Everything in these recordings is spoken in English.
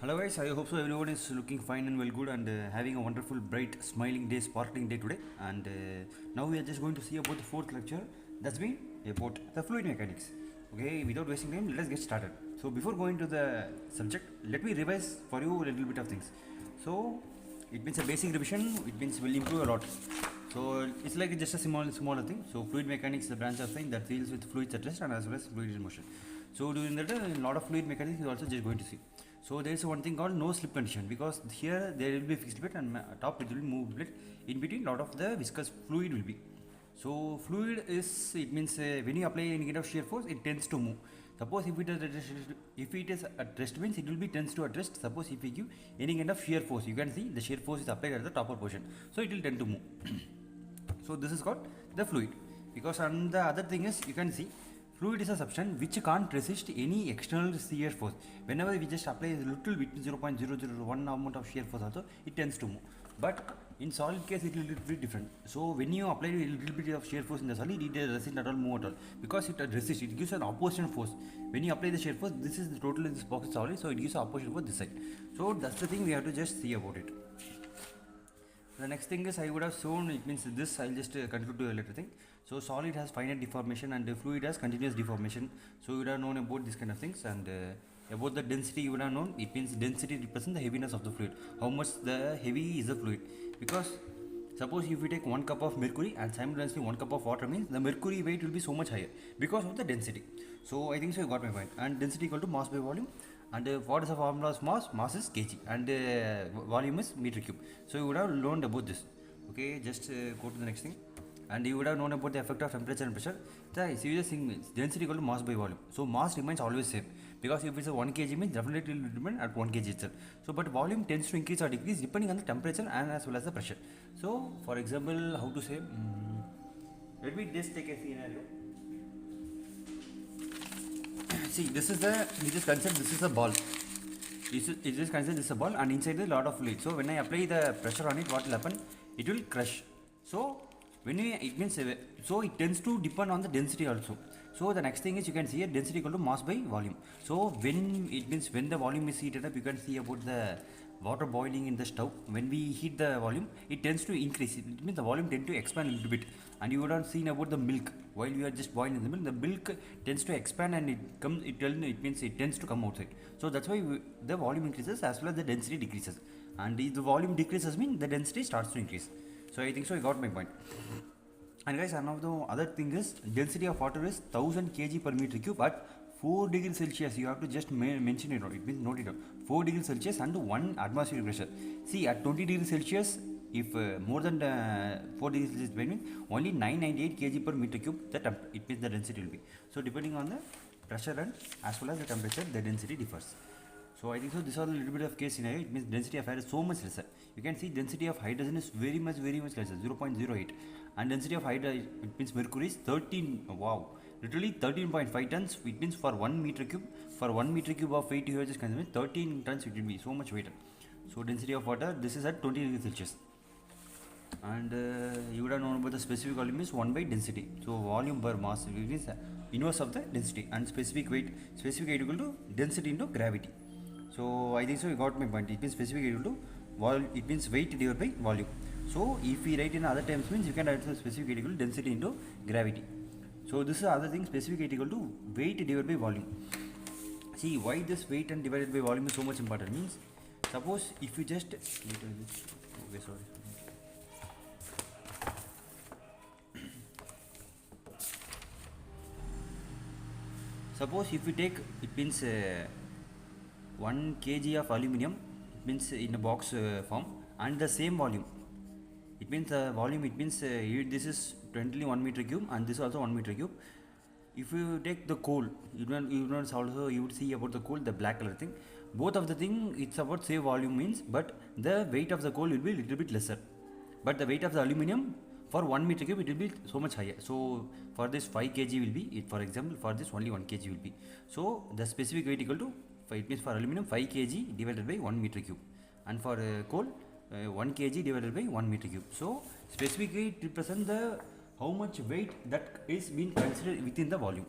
Hello guys, I hope so everyone is looking fine and well good and having a wonderful bright smiling day, sparkling day today. And now we are just going to see about the fourth lecture, that's been about the fluid mechanics. Okay, without wasting time, let's get started. So before going to the subject, let me revise for you a little bit of things. So it means a basic revision, it means will improve a lot. So it's like just a smaller thing. So fluid mechanics is the branch of thing that deals with fluids at rest and as well as fluid in motion. So during that, a lot of fluid mechanics is also just going to see. So there is one thing called no slip condition, because here there will be a fixed bit and top it will move bit. In between lot of the viscous fluid will be. So fluid is, it means when you apply any kind of shear force, it tends to move. Suppose if it is at rest means it will be tends to at rest. Suppose if we give any kind of shear force, you can see the shear force is applied at the upper portion, so it will tend to move. So this is called the fluid, because and the other thing is, you can see fluid is a substance which can't resist any external shear force. Whenever we just apply a little bit 0.001 amount of shear force also, it tends to move. But in solid case it will be different. So when you apply a little bit of shear force in the solid, it doesn't at all move at all, because it resists, it gives an opposition force. When you apply the shear force, this is the total in this box is solid, so it gives an opposition force this side. So that's the thing we have to just see about it. The next thing is, I would have shown, it means this I'll just conclude to a later thing. So solid has finite deformation and fluid has continuous deformation. So you would have known about these kind of things, and about the density you would have known. It means density represents the heaviness of the fluid, how much the heavy is the fluid. Because suppose if you take 1 cup of mercury and simultaneously 1 cup of water, means the mercury weight will be so much higher because of the density. So I think so you got my point. And density equal to mass by volume. And what is the formula of mass? Mass is kg and volume is meter cube. So you would have learned about this. Okay, just go to the next thing. And you would have known about the effect of temperature and pressure. The serious thing is density equal to mass by volume. So mass remains always same, because if it's a 1 kg means definitely it will remain at 1 kg itself. So but volume tends to increase or decrease depending on the temperature and as well as the pressure. So for example, how to say, let me just take a scenario. See, this is the, we just consider this is a ball. It is considered this is a ball, and inside there is a lot of fluid. So when I apply the pressure on it, what will happen? It will crush. So when it means, so it tends to depend on the density also. So the next thing is, you can see a density equal to mass by volume. So when it means when the volume is heated up, you can see about the water boiling in the stove. When we heat the volume, it tends to increase. It means the volume tends to expand a little bit. And you would have seen about the milk. While you are just boiling the milk tends to expand and it means it tends to come outside. So that's why the volume increases as well as the density decreases. And if the volume decreases, means the density starts to increase. So I think so you got my point. And guys, one of the other thing is, density of water is 1000 kg per meter cube at 4 degrees Celsius. You have to just mention it, it means note it down. 4 degrees Celsius and 1 atmospheric pressure. See, at 20 degrees Celsius, if more than 4 degrees Celsius, means only 998 kg per meter cube, it means the density will be. So depending on the pressure and as well as the temperature, the density differs. So I think so this is a little bit of case scenario. It means density of air is so much lesser. You can see density of hydrogen is very much lesser, 0.08. And density of hydrogen, it means mercury is 13, wow, literally 13.5 tons. It means for 1 meter cube, of weight you have just consumed 13 tons, it will be so much weight. So density of water, this is at 20 degrees Celsius. And you would have known about the specific volume is 1 by density. So volume per mass, it is inverse of the density, and specific weight equal to density into gravity. So I think so you got my point. It means specific equal to it means weight divided by volume. So if we write in other terms, means you can write the specific equal to density into gravity. So this is other thing, specific equal to weight divided by volume. See why this weight and divided by volume is so much important, means suppose if you just okay, sorry. Suppose if we take, it means 1 kg of aluminium, it means in a box form, and the same volume, it means volume, it means this is 21 meter cube and this is also 1 meter cube. If you take the coal, you would see about the coal, the black color thing. Both of the thing, it's about same volume means, but the weight of the coal will be a little bit lesser. But the weight of the aluminium for 1 meter cube, it will be so much higher. So for this 5 kg will be, for example, for this only 1 kg will be. So the specific weight equal to, it means for aluminium 5 kg divided by 1 meter cube, and for coal 1 kg divided by 1 meter cube. So specific weight represents the how much weight that is being considered within the volume.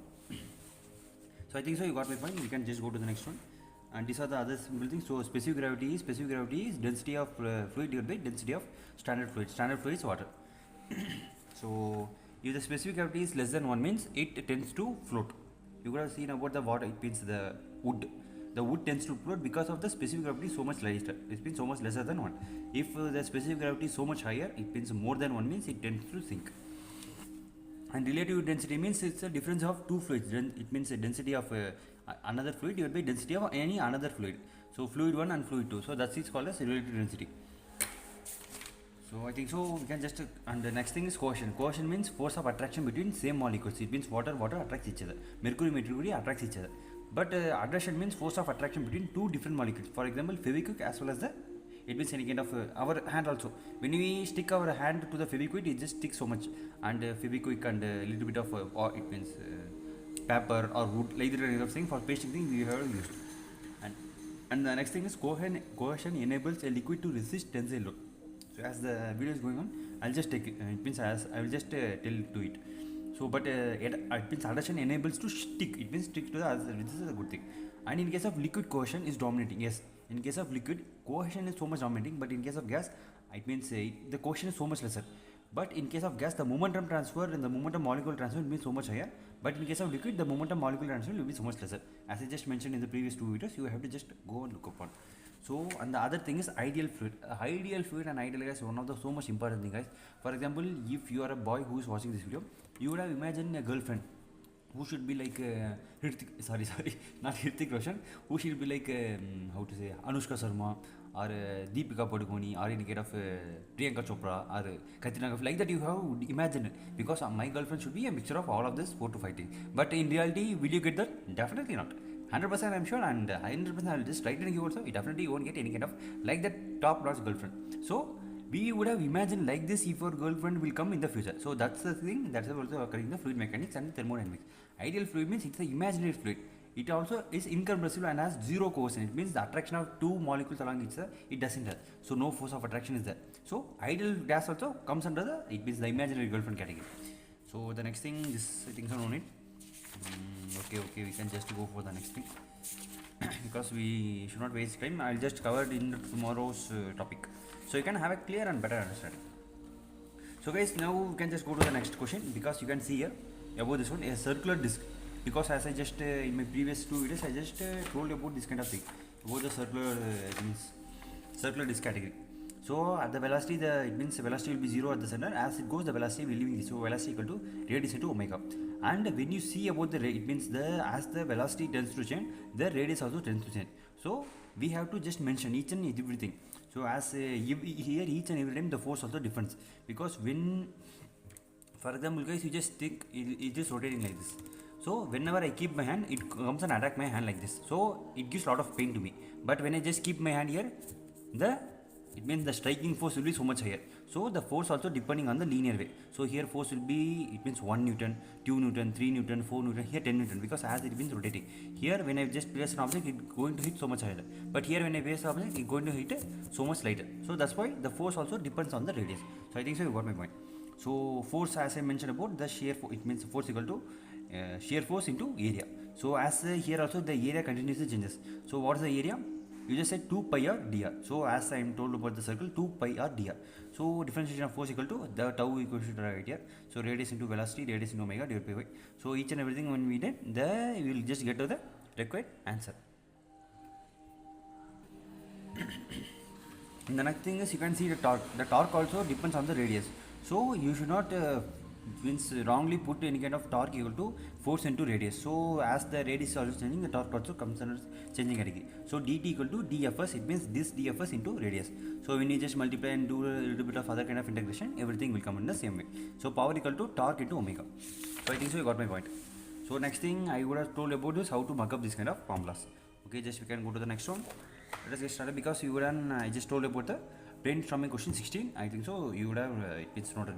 So I think so you got my point. We can just go to the next one. and these are the other simple things. So specific gravity is density of fluid divided by density of standard fluid. Standard fluid is water. So if the specific gravity is less than 1 means it tends to float. You could have seen about the water, it means the wood. The wood tends to float because of the specific gravity so much lighter. It means so much lesser than 1. If the specific gravity is so much higher, it means more than 1 means it tends to sink. And relative density means it's a difference of two fluids. It means a density of another fluid divided by density of any another fluid. So fluid 1 and fluid 2. So that's is called as relative density. So I think so we can just and the next thing is cohesion. Cohesion means force of attraction between same molecules. It means water attracts each other. Mercury attracts each other. But adhesion means force of attraction between two different molecules. For example, Fevikwik as well as the, it means any kind of our hand also. When we stick our hand to the Fevikwik, it just sticks so much. And Fevikwik and a little bit of or it means paper or wood, like that kind of thing for pasting thing we have used. And the next thing is cohesion enables a liquid to resist tensile load. So as the video is going on, I'll just take it. It means as I will just tell to it. So but it means adhesion enables to stick. It means stick to the other. This is a good thing. And in case of liquid, cohesion is dominating. Yes, in case of liquid, cohesion is so much dominating. But in case of gas, it means the cohesion is so much lesser. But in case of gas, the momentum transfer and the momentum molecule transfer will be so much higher. But in case of liquid, the momentum molecule transfer will be so much lesser. As I just mentioned in the previous two videos, you have to just go and look upon. So and the other thing is ideal fluid. Ideal fluid and ideal gas is one of the so much important thing, guys. For example, if you are a boy who is watching this video, you would have imagined a girlfriend who should be like not Hrithik Roshan, who should be like how to say Anushka Sharma or Deepika Padukone or in case of Priyanka Chopra or Katrina Kaif, like that you have imagined it. Because my girlfriend should be a mixture of all of this 4 to 5 things. But in reality, will you get that? Definitely not. 100% I'm sure, and 100% I'll just write it in you also. You definitely won't get any kind of like that top-notch girlfriend. So we would have imagined like this if our girlfriend will come in the future. So that's the thing. That's also occurring in the fluid mechanics and thermodynamics. Ideal fluid means it's an imaginary fluid. It also is incompressible and has zero cohesion. It means the attraction of two molecules along each other, it doesn't have. So no force of attraction is there. So ideal gas also comes under the, it means the imaginary girlfriend category. So the next thing, this things are on it. Okay, we can just go for the next thing because we should not waste time. I'll just cover it in tomorrow's topic, so you can have a clear and better understanding. So guys, now we can just go to the next question, because you can see here about this one, a circular disc. Because as I just in my previous two videos I just told about this kind of thing about the circular disc category. So at the velocity, it means the velocity will be 0 at the center. As it goes, the velocity will leaving this. So velocity equal to radius into omega. And when you see about the it means as the velocity tends to change, the radius also tends to change. So we have to just mention each and everything. So as here each and every time the force also difference, because when, for example, guys, you just think it is rotating like this. So whenever I keep my hand, it comes and attack my hand like this. So it gives a lot of pain to me. But when I just keep my hand here, it means the striking force will be so much higher. So the force also depending on the linear way. So here force will be, it means 1 Newton, 2 Newton, 3 Newton, 4 Newton, here 10 Newton, because as it means rotating. Here when I just place an object, it's going to hit so much higher. But here when I place an object, it's going to hit so much lighter. So that's why the force also depends on the radius. So I think so you got my point. So force, as I mentioned about the shear force, it means force equal to shear force into area. So as here also the area continuously changes. So what is the area? You just said 2 pi r dr. So as I am told about the circle, 2 pi r dr. So differentiation of force equal to the tau equal to right here. So radius into velocity, radius into omega divided by y. So each and everything when we did, we will just get to the required answer. And the next thing is you can see the torque. The torque also depends on the radius. So you should not wrongly put any kind of torque equal to force into radius. So as the radius is also changing, the torque also comes under changing category. So dt equal to dfs, it means this dfs into radius. So when you just multiply and do a little bit of other kind of integration, everything will come in the same way. So power equal to torque into omega. So I think so you got my point. So next thing I would have told about is how to mark up this kind of formulas. Okay, just we can go to the next one. Let us get started, because you would have, I just told about the brainstorming question 16. I think so you would have it's noted.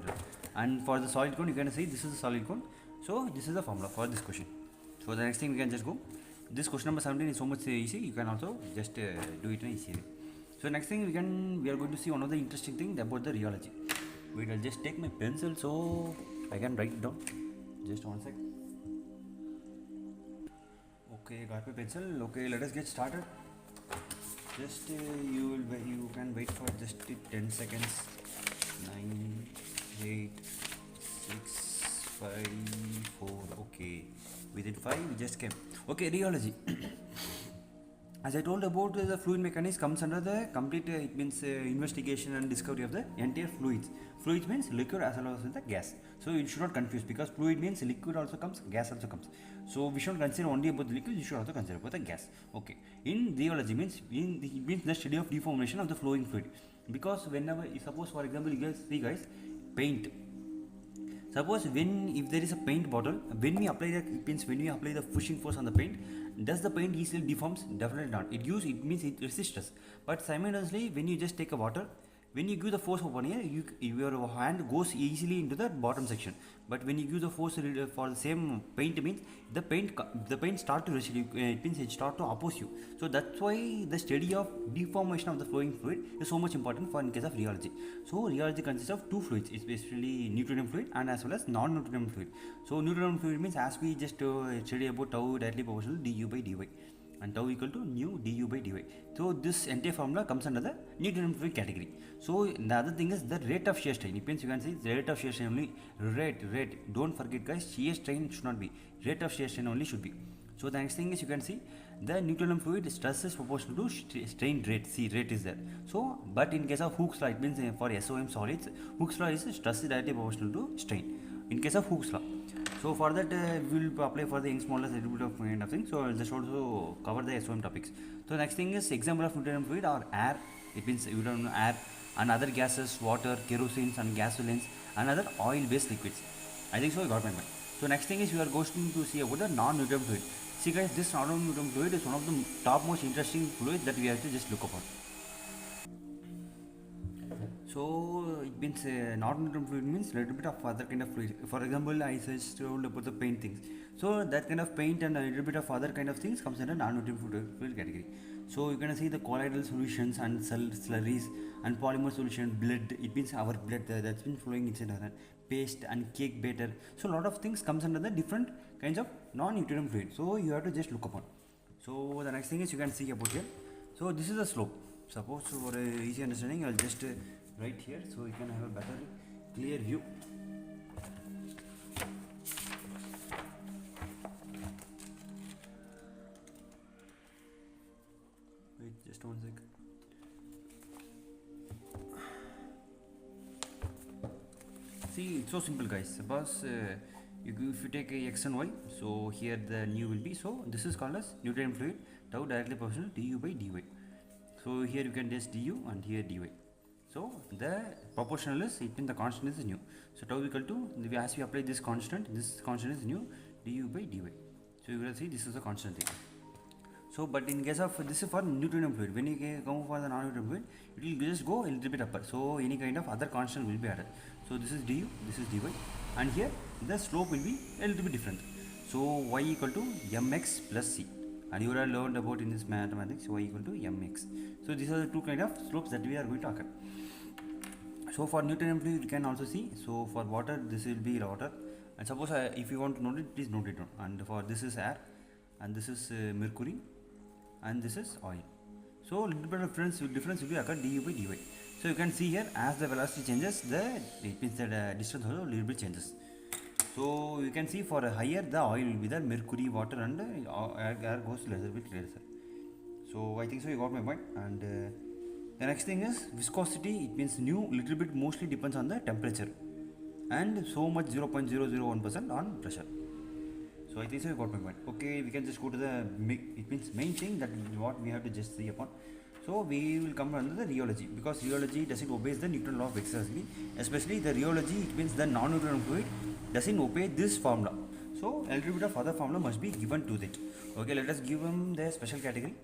And for the solid cone, you can see this is the solid cone. So this is the formula for this question. So the next thing we can just go. This question number 17 is so much easy. You can also just do it in easy way. So next thing we are going to see one of the interesting thing about the rheology. Wait, I'll just take my pencil so I can write it down. Just one sec. Okay, got my pencil. Okay, let us get started. Just you can wait for just 10 seconds. 9, 8, 6, 5, 4. Okay, within 5 we just came. Okay, rheology. As I told about the fluid mechanics comes under the complete it means investigation and discovery of the entire fluids. Fluids means liquid as well as the gas. So you should not confuse, because fluid means liquid also comes, gas also comes. So we should not consider only about the liquid, you should also consider about the gas. Okay. In rheology means it means the study of deformation of the flowing fluid. Because whenever suppose for example you guys see guys paint. Suppose if there is a paint bottle, when we apply the pushing force on the paint, does the paint easily deforms? Definitely not. It means it resists us. But simultaneously, when you just take a water, when you give the force upon here, your hand goes easily into the bottom section. But when you give the force for the same paint, means the paint start to resist you. It means it start to oppose you. So that's why the study of deformation of the flowing fluid is so much important for in case of rheology. So rheology consists of two fluids. It's basically Newtonian fluid and as well as non-Newtonian fluid. So Newtonian fluid means, as we just study about tau directly proportional to du by dy, and tau equal to nu du by dy. So this entire formula comes under the Newtonian fluid category. So the other thing is the rate of shear strain. It means you can see the rate of shear strain only. Rate. Don't forget guys, shear strain should not be. Rate of shear strain only should be. So the next thing is you can see the Newtonian fluid stress is proportional to strain rate. See, rate is there. So but in case of Hooke's law, it means for SOM solids, Hooke's law is stress is directly proportional to strain. In case of Hooke's law. So for that we will apply for the Young's modulus, a little bit of kind of thing. So I'll just also cover the SOM topics. So next thing is example of Newtonian fluid or air. It means you don't know air and other gases, water, kerosene and gasolines and other oil-based liquids. I think so you got my point. So next thing is we are going to see about the non-Newtonian fluid. See guys, this non-Newtonian fluid is one of the top most interesting fluids that we have to just look upon. So it means non-Newtonian fluid means little bit of other kind of fluid. For example, I just told about the paint things. So that kind of paint and a little bit of other kind of things comes under non-Newtonian fluid category. So you can see the colloidal solutions and slurries and polymer solution, blood. It means our blood that's been flowing inside our paste and cake batter. So a lot of things comes under the different kinds of non-Newtonian fluid. So you have to just look upon. So the next thing is you can see about here. So this is the slope. Suppose for easy understanding, I'll just write here so you can have a better clear view. Wait just one sec. See, it's so simple guys. Suppose if you take x and y, so here the nu will be, so this is called as Newtonian fluid, tau directly proportional to du by dy. So here you can just du and here dy. So the proportional is, it means the constant is nu. So tau equal to, as we apply this constant is nu du by dy. So you will see this is a constant thing. So but in case of this is for Newtonian fluid, when you come for the non-Newtonian fluid, it will just go a little bit upper. So any kind of other constant will be added. So this is du, this is dy, and here the slope will be a little bit different. So y equal to mx plus c, and you have learned about in this mathematics y equal to mx. So these are the two kind of slopes that we are going to occur. So for Newtonian fluid you can also see. So for water this will be water, and suppose if you want to note it, please note it down. And for this is air, and this is mercury, and this is oil. So little bit of difference will be occur du by dy. So you can see here as the velocity changes, it means that distance also little bit changes. So you can see for a higher the oil will be there, mercury, water, and air goes little bit lesser. So I think so you got my point. And the next thing is viscosity. It means nu little bit mostly depends on the temperature, and so much 0.001% on pressure. So I think so you got my point. Okay, we can just go to the it means main thing that what we have to just see upon. So we will come under the rheology, because rheology doesn't obey the Newton law of viscosity, especially the rheology. It means the non-Newtonian fluid doesn't obey this formula. So a little bit of other formula must be given to it. Okay, let us give them the special category.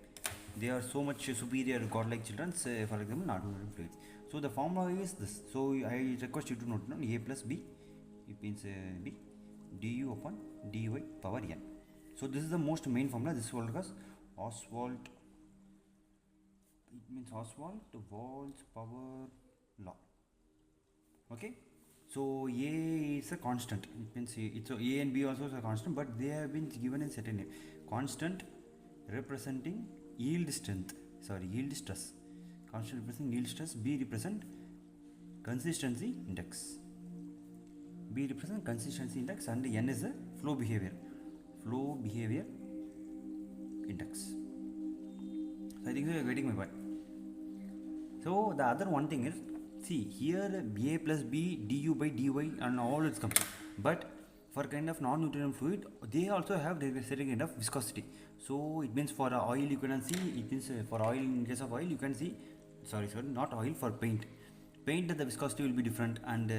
They are so much superior godlike children, say, for example non-Newtonian fluids. So the formula is this. So I request you to note down a plus b, it means b du upon dy power n. So this is the most main formula. This is called as Ostwald. It means Ostwald-Wald's power law. Okay. So A is a constant. It means it's so A and B also is a constant, but they have been given a certain name. Constant representing yield strength. yield stress. Constant represent yield stress. B represent consistency index. B represent consistency index, and N is the flow behavior index. So I think you are getting my point. So the other one thing is, see here A plus B du by dy and all it's comes, but for kind of non-Newtonian fluid they also have their certain kind of viscosity. So it means for oil you can see, it means for oil, in case of oil you can see, sorry not oil, for paint the viscosity will be different, and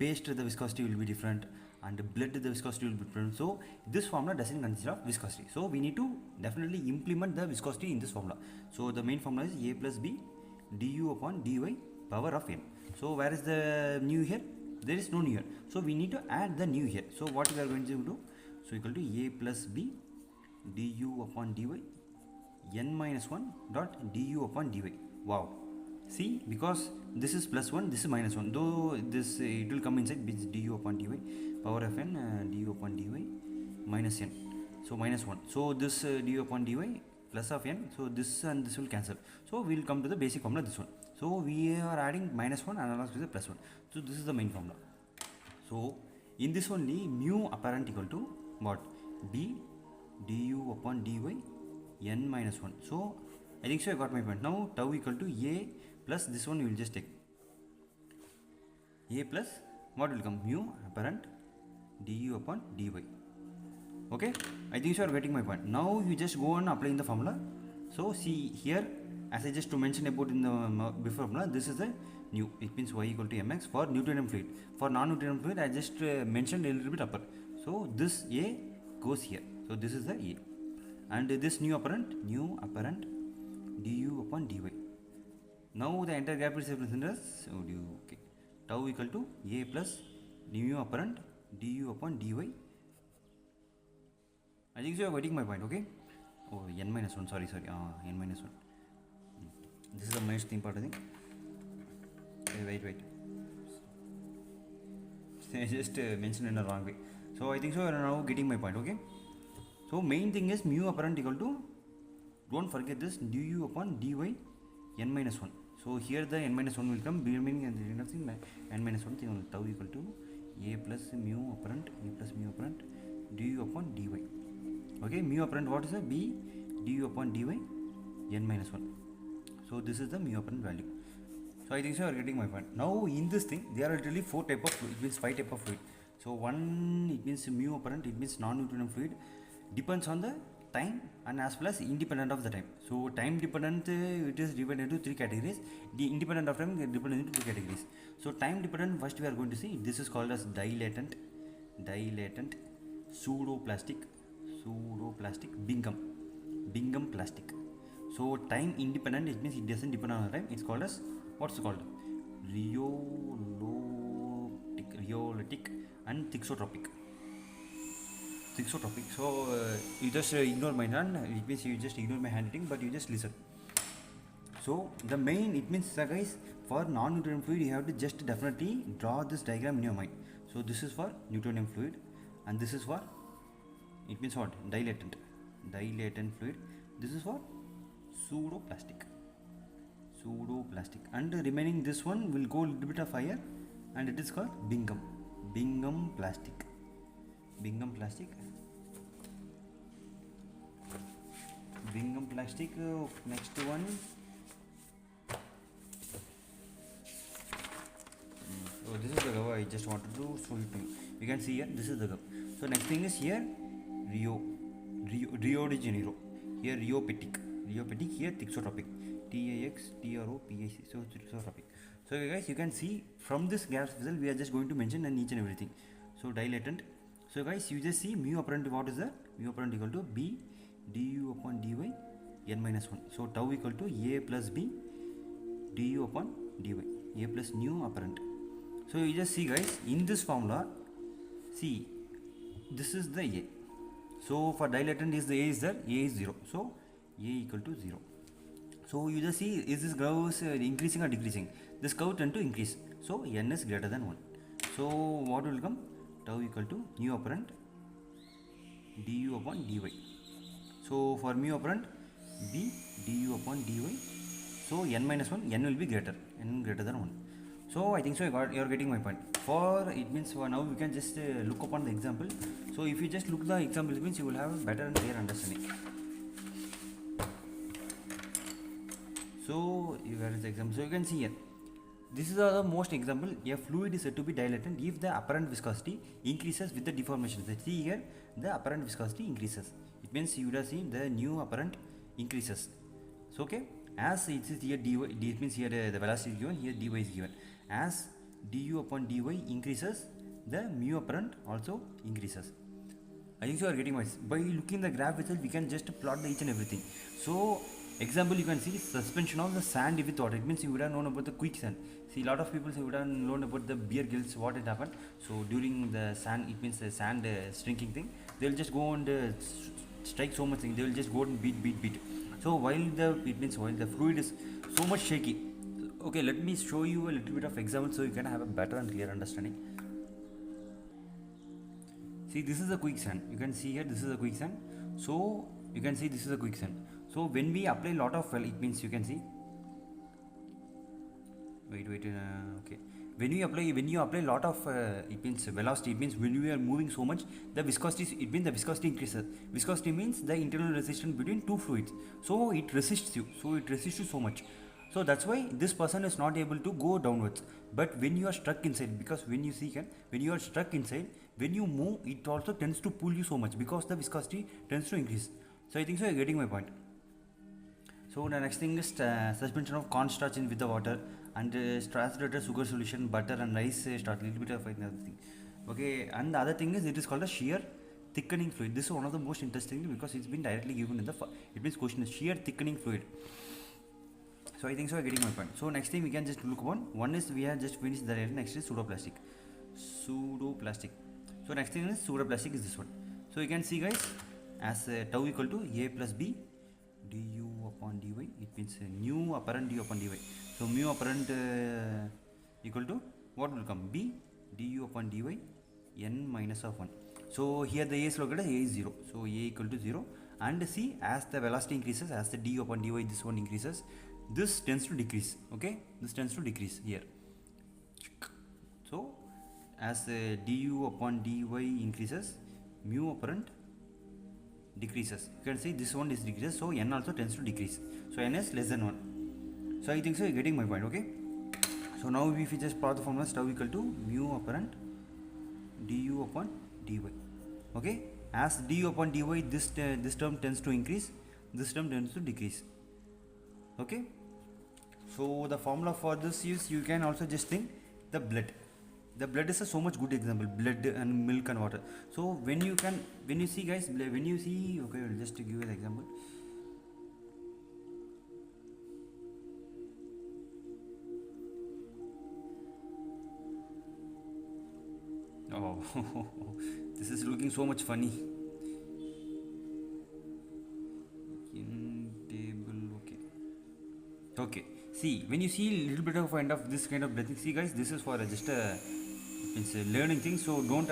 paste the viscosity will be different, and blood the viscosity will be different. So this formula doesn't consist of viscosity, so we need to definitely implement the viscosity in this formula. So the main formula is A plus B du upon dy power of n. So where is the nu here? There is no nu here, so we need to add the nu here. So what we are going to do, so equal to A plus B du upon dy n minus 1 dot du upon dy. Wow, see, because this is plus 1, this is minus 1, though this it will come inside du upon dy power of n du upon dy minus n, so minus 1. So this du upon dy plus of n, so this and this will cancel, so we will come to the basic formula, this one. So we are adding minus 1 and analogous with the plus 1, so this is the main formula. So in this only mu apparent equal to what? B du upon dy n minus 1. So I think so I got my point. Now tau equal to A plus this one, you will just take A plus what will come? Mu apparent du upon dy. Okay, I think so you are getting my point. Now you just go on applying the formula. So see here, as I just to mention about in the before formula, this is the nu, it means y equal to mx for Newtonian fluid. For non-Newtonian fluid I just mentioned a little bit upper, so this A goes here, so this is the A, and this nu apparent du upon dy. Now the entire gap is represented as okay, tau equal to A plus mu apparent du upon dy. I think so you are getting my point. Okay, oh n minus 1, sorry n minus 1, this is the most important thing. Wait, I just mentioned in the wrong way. So I think so you are now getting my point. Okay, so main thing is mu apparent equal to, don't forget this, du upon dy n minus 1. So here the n minus 1 will come, remaining and the thing n minus 1 thing, tau equal to A plus mu apparent du upon dy. Okay, mu apparent what is the? B du upon dy n minus 1. So this is the mu apparent value. So I think so you are getting my point. Now in this thing there are literally 4 type of fluid, it means 5 type of fluid. So one, it means mu apparent, it means non-Newtonian fluid, depends on the time and as well as independent of the time. So time dependent it is divided into 3 categories, the independent of time divided into 2 categories. So time dependent, first we are going to see, this is called as dilatant, pseudoplastic, Bingham plastic. So time independent, it means it doesn't depend on the time, it's called as, what's it called? Rheolytic and thixotropic. So you just ignore my hand, it means you just ignore my handwriting, but you just listen. So the main, it means guys, for non-Newtonian fluid you have to just definitely draw this diagram in your mind. So this is for Newtonian fluid, and this is for, it means what? Dilatant fluid. This is for pseudoplastic, and remaining this one will go a little bit of higher, and it is called Bingham plastic. Next one, so this is the curve I just wanted to show it to you. You can see here, this is the curve. So next thing is here Rio de Janeiro, here rheopetic, here thixotropic, TAXTROPIC, so thixotropic. So guys, you can see from this gas vessel we are just going to mention and each and everything. So dilatant, so guys you just see mu apparent, what is that? Mu apparent equal to B du upon dy n minus 1. So tau equal to A plus B du upon dy, A plus nu apparent. So you just see guys, in this formula, see this is the A. So for dilatant is the A is there, A is 0, so A equal to 0. So you just see, is this curve increasing or decreasing? This curve tend to increase, so n is greater than 1. So what will come? Tau equal to mu apparent du upon dy. So for mu apparent, B du upon dy. So n minus 1, n will be n greater than 1. So I think so you're getting my point. For it means for now we can just look upon the example. So if you just look the example, it means you will have a better and clear understanding. So where is the example? So you can see here. This is the most example. A fluid is said to be dilatant if the apparent viscosity increases with the deformation. So see here, the apparent viscosity increases. It means you would have seen the new apparent increases. So okay, as it is here dy, it means here the velocity is given, here dy is given. As du upon dy increases, the mu apparent also increases. I think so you are getting my. By looking the graph itself, we can just plot the each and everything. So example, you can see suspension of the sand with water. It means you would have known about the quicksand. See, a lot of people would have known about the beer gills, what it happened. So during the sand, it means the sand shrinking thing, they'll just go and strike so much thing. They will just go and beat. So while the fluid is so much shaky. Okay, let me show you a little bit of example so you can have a better and clear understanding. See, this is a quicksand. You can see here, this is a quicksand. So you can see this is a quicksand. So when we apply lot of it means you can see. Okay. When you apply lot of it means velocity. It means when we are moving so much, the viscosity. It means the viscosity increases. Viscosity means the internal resistance between two fluids. So it resists you. So much. So that's why this person is not able to go downwards. But when you are stuck inside, because when you are stuck inside, when you move, it also tends to pull you so much because the viscosity tends to increase. So I think so you're getting my point. So the next thing is suspension of cornstarch in with the water and saturated sugar solution, butter and rice start little bit of another thing. Okay, and the other thing is it is called a shear thickening fluid. This is one of the most interesting because it's been directly given in the it means question is shear thickening fluid. So I think so you're getting my point. So next thing we can just look upon. One is we have just finished the layer. Next is pseudoplastic. So next thing is pseudoplastic is this one. So you can see guys, as tau equal to a plus b du upon dy, it means new apparent du upon dy. So mu apparent equal to what will come? B du upon dy n minus of 1. So here the a is located, a is 0. So a equal to 0. And see, as the velocity increases, as the du upon dy this one increases, this tends to decrease. Okay, this tends to decrease here. So as du upon dy increases, mu apparent decreases. You can see this one is decreases, so n also tends to decrease. So n is less than 1. So I think so you're getting my point. Okay, so now if we just plot the formula, tau equal to mu apparent du upon dy. Okay, as du upon dy, this term tends to increase, this term tends to decrease. Okay, so the formula for this is, you can also just think the blood. The blood is a so much good example, blood and milk and water. So when you see guys, when you see, okay, I'll just give you an example. Oh, this is looking so much funny. In table, okay. See, when you see a little bit of end of this kind of breathing, see guys, this is for just it's a learning thing, so don't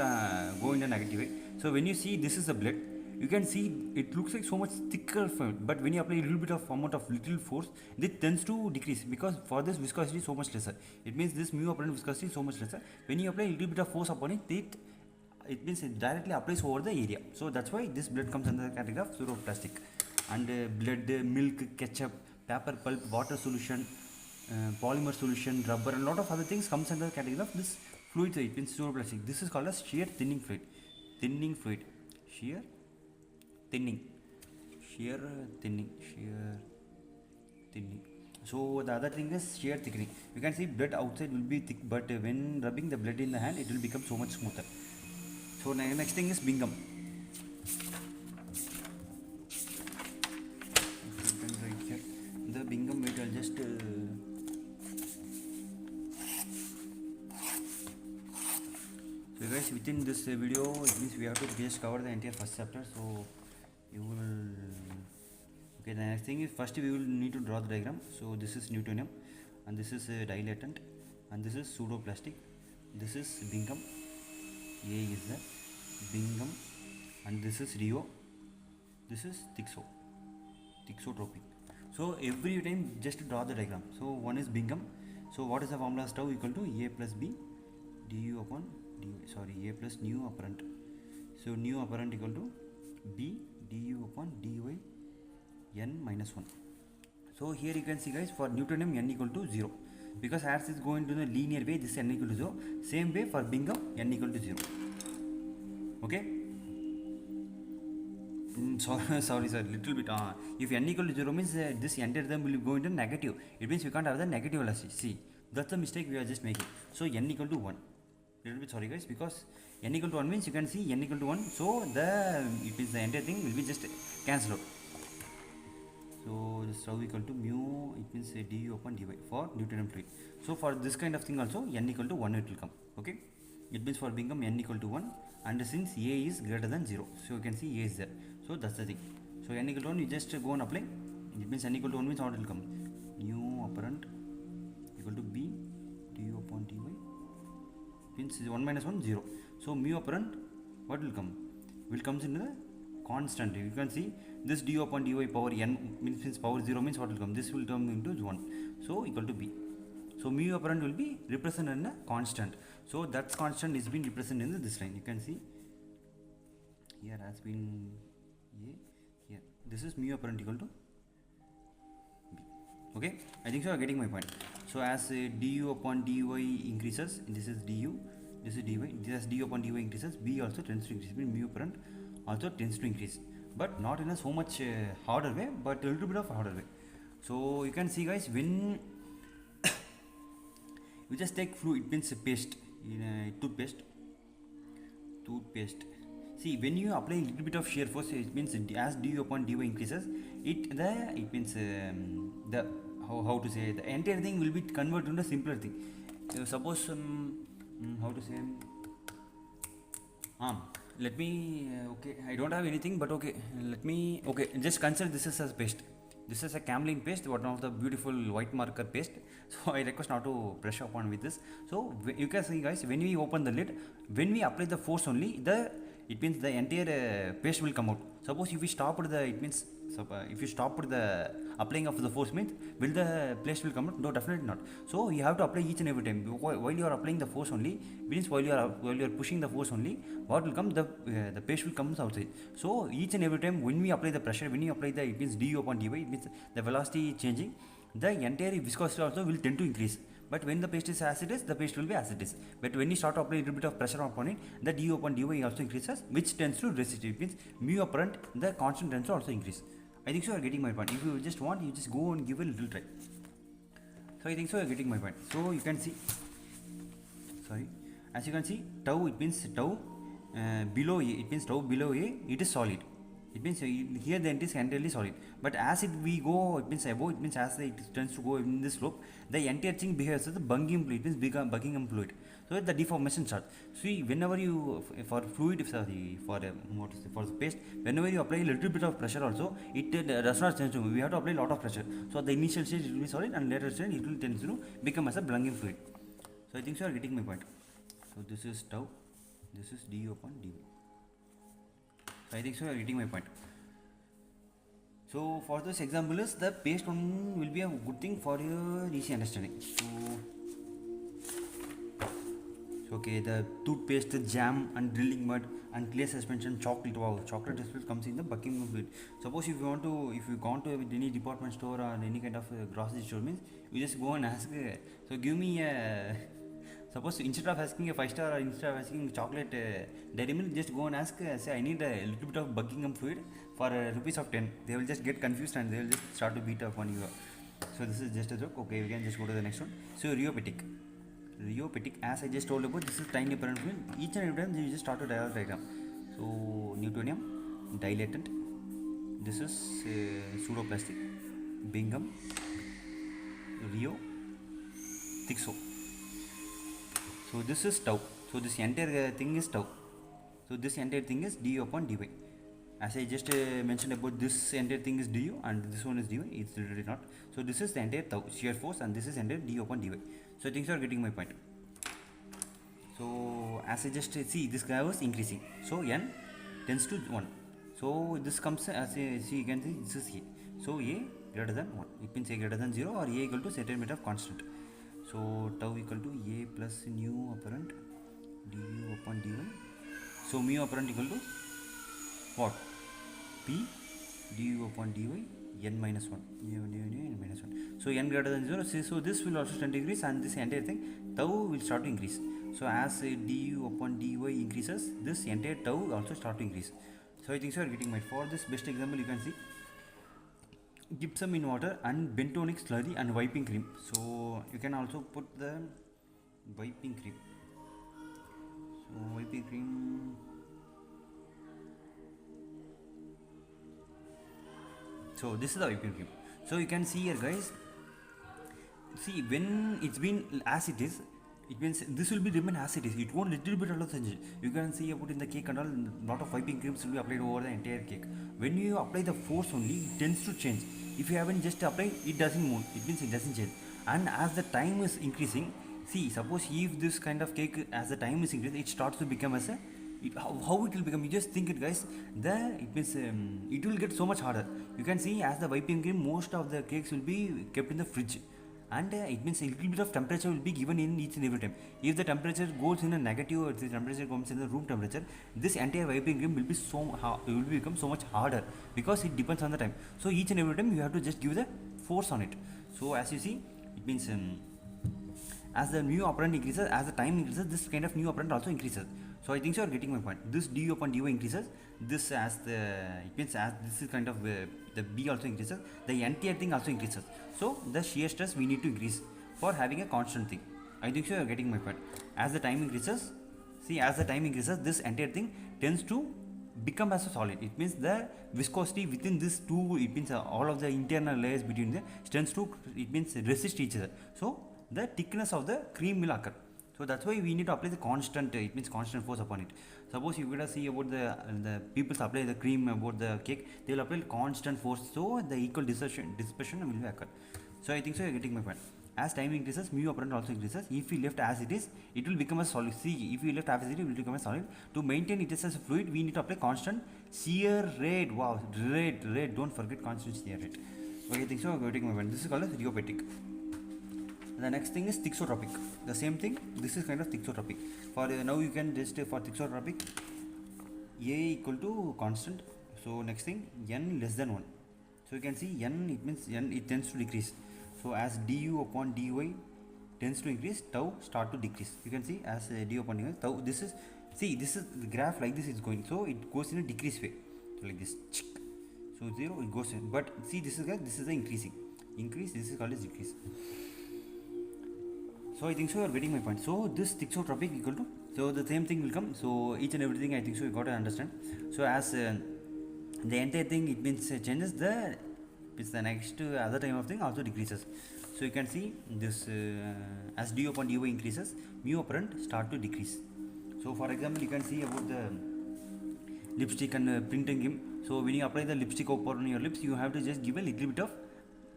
go in a negative way. So when you see this is the blood, you can see it looks like so much thicker, but when you apply a little bit of amount of little force, it tends to decrease because for this viscosity is so much lesser. It means this mu apparent viscosity is so much lesser. When you apply a little bit of force upon it, it means it directly applies over the area. So that's why this blood comes under the category of pseudoplastic. And blood, milk, ketchup, paper pulp, water solution, polymer solution, rubber, and a lot of other things comes under the category of this fluid. It means pseudoplastic. This is called as shear thinning fluid. Shear thinning. So the other thing is shear thickening. You can see blood outside will be thick, but when rubbing the blood in the hand, it will become so much smoother. So next thing is Bingham. Right here, the Bingham weight, I'll just so guys, within this video, it means we have to just cover the entire first chapter. So you will, okay, the next thing is first we will need to draw the diagram. So this is Newtonium, and this is dilatant, and this is pseudoplastic. This is Bingham. A is the Bingham, and this is Rio. This is thixotropic. So every time just draw the diagram. So one is Bingham. So what is the formula of tau equal to A plus B du upon du, sorry, A plus nu apparent. So nu apparent equal to B du upon dy n minus 1. So here you can see guys, for Newtonium n equal to 0, because as is going to the linear way, this n equal to 0. Same way for Bingham, n equal to 0. Okay. Sorry sir, little bit. If n equal to 0 means this entire term will go into negative. It means we can't have the negative velocity. See, that's the mistake we are just making. So n equal to 1. Little bit sorry guys, because n equal to 1 means you can see n equal to 1. So it means the entire thing will be just cancelled out. So this tau equal to mu, it means du upon dy for Newtonian fluid. So for this kind of thing also n equal to 1 it will come. Okay, it means for Bingham n equal to 1, and since A is greater than 0, so you can see A is there. So that's the thing. So n equal to 1, you just go and apply. It means n equal to 1 means how it will come? Nu apparent equal to B du upon dy, means 1 minus 1 0. So mu apparent, what will come? Will comes into the constant. You can see this du upon dy power n means power 0 means what will come? This will turn into 1. So equal to B. So mu apparent will be represented in a constant. So that constant is being represented in this line. You can see here has been A. Here this is mu apparent equal to B. Okay, I think so you are getting my point. So as du upon dy increases, this is du, this is dy, this as du upon dy increases, B also tends to increase, means mu apparent also tends to increase, but not in a so much harder way, but a little bit of harder way. So you can see guys, when you just take fluid, it means paste, in a toothpaste. See, when you apply a little bit of shear force, it means as du upon dy increases, it means the how to say, the entire thing will be converted into a simpler thing. Suppose how to say, let me okay, I don't have anything, but okay, let me, okay, just consider this is a paste. This is a Camlin paste, one of the beautiful white marker paste. So I request not to brush upon with this. So you can see guys, when we open the lid, when we apply the force only, it means the entire paste will come out. Suppose if we stop the, it means if you stop the applying of the force, means will the paste will come out? No, definitely not. So you have to apply each and every time. While you are applying the force only, means while you are pushing the force only, what will come? The paste will come outside. So each and every time when we apply the pressure, when you apply the, it means du upon dy, it means the velocity changing, the entire viscosity also will tend to increase. But when the paste is as it is, the paste will be as it is. But when you start to apply a little bit of pressure upon it, the du upon dy also increases, which tends to resist. It means mu apparent, the constant tends to also increase. I think so you are getting my point. If you just want, you just go and give a little try. So I think so you are getting my point. So you can see, sorry, as you can see, tau, it means tau below A, it means tau below A, it is solid. It means here the end is entirely solid, but as we go, it means above, it means as it tends to go in this slope, the entire thing behaves as the Buckingham fluid, it means Buckingham fluid. So the deformation starts. See, whenever you, for fluid, sorry, for the paste, whenever you apply a little bit of pressure also, it does not change. We have to apply a lot of pressure. So the initial stage it will be solid, and later stage it will tend to become as a Buckingham fluid. So I think so you are getting my point. So this is tau, this is du upon dy. So I think so you are getting my point. So for this example is the paste one will be a good thing for your easy understanding. So okay, the toothpaste, the jam and drilling mud and clay suspension, chocolate. Wow, chocolate dispensers comes in the Buckingham fluid. Suppose if you gone to any department store or any kind of grocery store, means you just go and ask. So give me a. Suppose instead of asking a 5-star or instead of asking chocolate dairy milk, just go and ask, say I need a little bit of Buckingham fluid for rupees of 10. They will just get confused and they will just start to beat up on you. So this is just a joke. Okay, we can just go to the next one. So rheopetic, as I just told about, this is tiny apparent fluid. Each and every time you just start to diagram. So Newtonium, dilatant. This is pseudoplastic, Bingham, Rheo, Thixo. So this is tau. So this entire thing is tau. So this entire thing is du upon dy. As I just mentioned about, this entire thing is du and this one is dy. It's literally not. So this is the entire tau, shear force, and this is entire du upon dy. So things are getting my point. So as I just see, this guy was increasing. So n tends to 1. So this comes as a, see, you can see this is A. So A greater than 1. It means a greater than 0 or a equal to certain bit of constant. So tau equal to a plus nu apparent du upon dy. So mu apparent equal to what? P du upon dy n minus 1. N minus 1. So n greater than 0. So this will also tend to increase, and this entire thing tau will start to increase. So as du upon dy increases, this entire tau also start to increase. So I think so you are getting my. For this best example, you can see gypsum in water and bentonic slurry and wiping cream. So you can also put the wiping cream. So wiping cream. So this is the wiping cream. So you can see here, guys. See, when it's been as it is, it means this will be remain as it is. It won't little bit of change. You can see about in the cake and all, lot of wiping creams will be applied over the entire cake. When you apply the force only, it tends to change. If you haven't just applied, it doesn't move. It means it doesn't change. And as the time is increasing, see, suppose if this kind of cake, as the time is increasing, it starts to become as a how it will become. You just think it, guys. It means it will get so much harder. You can see as the wiping cream, most of the cakes will be kept in the fridge. And it means a little bit of temperature will be given in each and every time. If the temperature goes in a negative, or the temperature comes in the room temperature, this entire wiping cream will be will become so much harder, because it depends on the time. So each and every time you have to just give the force on it. So as you see, it means as the new operand increases, as the time increases, this kind of new operand also increases. So I think so you are getting my point. This du upon dy increases. This as the, it means as this is kind of the b also increases. The entire thing also increases. So the shear stress we need to increase for having a constant thing. I think so you are getting my point. As the time increases, see, as the time increases, this entire thing tends to become as a solid. It means the viscosity within this two, it means all of the internal layers between them tends to, it means resist each other. So the thickness of the cream will occur. So that's why we need to apply the constant, it means constant force upon it. Suppose you gonna see about the people apply the cream about the cake, they will apply constant force, so the equal dispersion will occur. So I think so you're getting my point. As time increases, mu operand also increases. If we left as it is, it will become a solid. See, if we left as it is, it will become a solid. To maintain it as a fluid, we need to apply constant shear rate. Wow, rate. Don't forget constant shear rate. Okay, I think so you're getting my point. This is called as rheopatic. The next thing is thixotropic. The same thing, this is kind of thixotropic. For now you can just for thixotropic, a equal to constant. So next thing, n less than 1. So you can see n, it means n, it tends to decrease. So as du upon dy tends to increase, tau start to decrease. You can see as du upon dy, tau, this is, see, this is the graph like this is going. So it goes in a decrease way. So like this. So 0, it goes in. But see, this is the increasing. Increase, this is called as decrease. So I think so you are getting my point. So this thixotropic equal to, so the same thing will come. So each and everything I think so you got to understand. So as the entire thing, it means changes, the next other time of thing also decreases. So you can see this as du upon dy increases, mu operand start to decrease. So for example, you can see about the lipstick and printing him. So when you apply the lipstick upon your lips, you have to just give a little bit of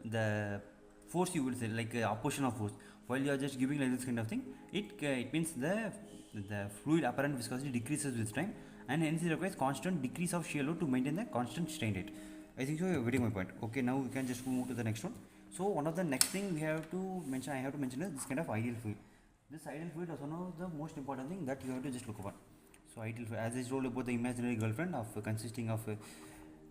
the force, you will say, like opposition of force. While you are just giving like this kind of thing, it means the fluid apparent viscosity decreases with time, and hence it requires constant decrease of shear load to maintain the constant strain rate. I think so you are getting my point. Okay, now we can just move to the next one. So one of the next thing we have to mention, I have to mention, is this kind of ideal fluid. This ideal fluid is one of the most important thing that you have to just look upon. So ideal fluid, as I told about the imaginary girlfriend of consisting of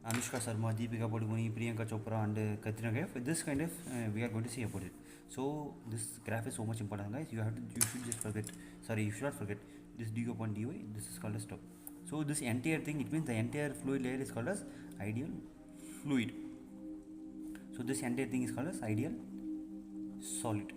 Anushka Sharma, Deepika Padukone, Priyanka Chopra and Katrina Kaif, this kind of we are going to see about it. So this graph is so much important, guys. You should just forget, sorry, you should not forget this du upon dy, this is called as tau. So this entire thing, it means the entire fluid layer is called as ideal fluid. So this entire thing is called as ideal solid.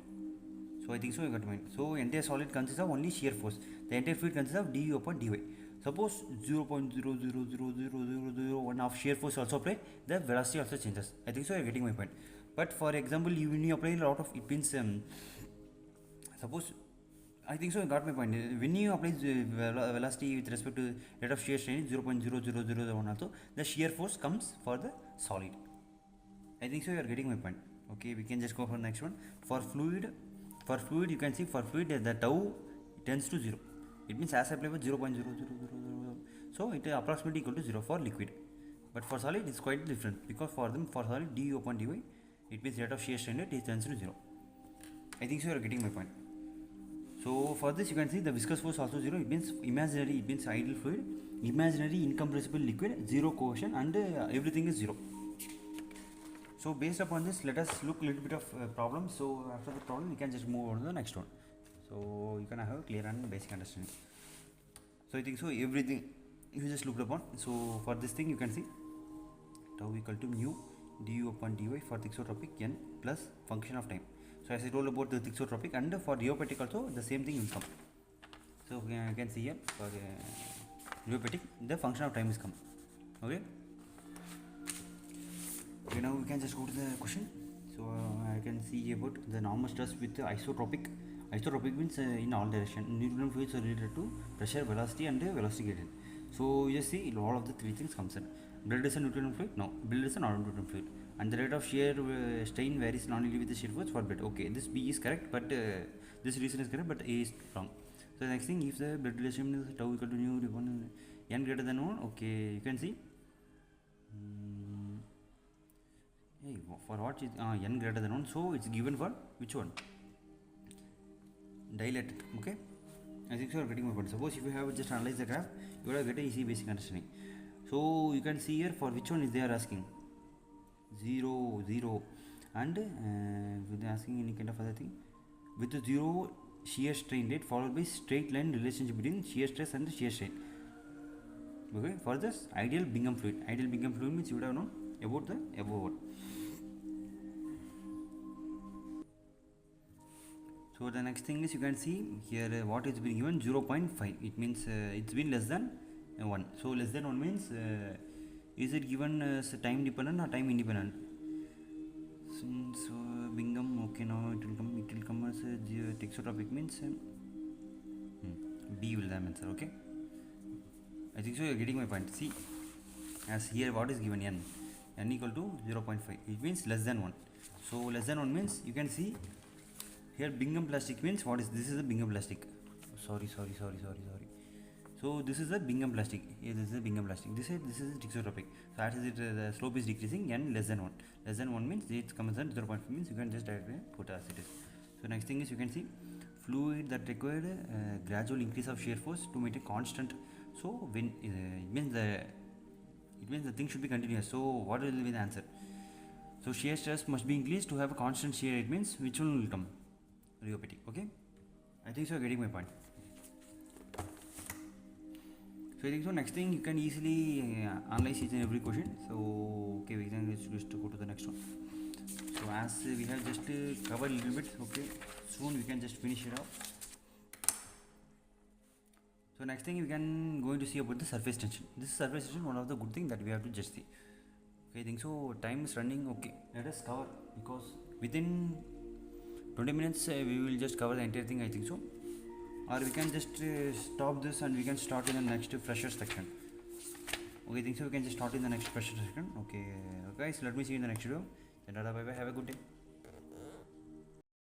So I think so you got to mind. So entire solid consists of only shear force. The entire fluid consists of du upon dy. Suppose 0.000001 of shear force also apply, the velocity also changes. I think so you are getting my point. But for example, when you apply a lot of, it means suppose, I think so you got my point. When you apply velocity with respect to rate of shear strain 0.00001 also, the shear force comes for the solid. I think so you are getting my point. Okay, we can just go for the next one. For fluid you can see, for fluid the tau tends to 0. It means as I apply with 0.0000, so it is approximately equal to 0 for liquid. But for solid it's quite different, because for solid du upon dy it means rate of shear strain rate is tends to 0. I think so you are getting my point. So for this you can see the viscous force also 0. It means imaginary, it means ideal fluid, imaginary incompressible liquid, 0 cohesion, and everything is 0. So based upon this, let us look a little bit of problem. So after the problem we can just move on to the next one. So you can have a clear and basic understanding. So I think so everything you just looked upon. So for this thing you can see tau equal to mu du upon dy for thixotropic n plus function of time. So as I told about the thixotropic, and for rheopatic also the same thing will come. So you can see here for rheopatic the function of time is come. Okay. Okay, now we can just go to the question. So I can see about the normal stress with isotropic. Isotropic means in all direction. Neutron fluids are related to pressure, velocity, and velocity gradient. So you just see all of the three things comes in. Blood is a neutron fluid? No. Blood is a non-neutron fluid. And the rate of shear strain varies non-linearly with the shear force for blood. Okay, this B is correct, but this reason is correct, but A is wrong. So the next thing, if the blood relation is tau equal to nu upon n greater than 1, okay, you can see. Hey, for what is n greater than 1? So it's given for which one? Dilated. Okay. I think so you are getting my point. Suppose if you have just analyze the graph, you will get a easy basic understanding. So you can see here for which one is they are asking 0, 0, and they are asking any kind of other thing with the 0 shear strain rate followed by straight line relationship between shear stress and the shear strain. Okay, for this ideal Bingham fluid. Ideal Bingham fluid means you would have known about the above one. So the next thing is you can see here what is being given 0.5. It means it's been less than 1. So less than 1 means is it given as time dependent or time independent? Since Bingham, okay, now it will come as thixotropic means B will have answer. Okay, I think so you are getting my point. See, as here what is given n equal to 0.5. It means less than 1. So less than 1 means you can see here Bingham plastic means what is this is a Bingham plastic. Sorry. So this is a Bingham plastic. Here this is a Bingham plastic. This is thixotropic. So as it the slope is decreasing n less than 1. Less than 1 means it comes at 0.5 means you can just directly put as it is. So next thing is you can see fluid that required gradual increase of shear force to maintain constant. So when it means the thing should be continuous. So what will be the answer? So shear stress must be increased to have a constant shear. It means which one will come? Rheopatic. Okay, I think so. Getting my point. So I think so. Next thing you can easily analyze each and every question. So okay, we can just go to the next one. So as we have just covered a little bit. Okay, soon we can just finish it off. So next thing we can going to see about the surface tension. This is surface tension, one of the good thing that we have to just see. Okay, I think so. Time is running. Okay, let us cover because within 20 minutes we will just cover the entire thing. I think so. Or we can just stop this and we can start in the next fresher section. Okay, I think so we can just start in the next fresher section. Okay, guys, let me see you in the next video. Then bye bye, have a good day.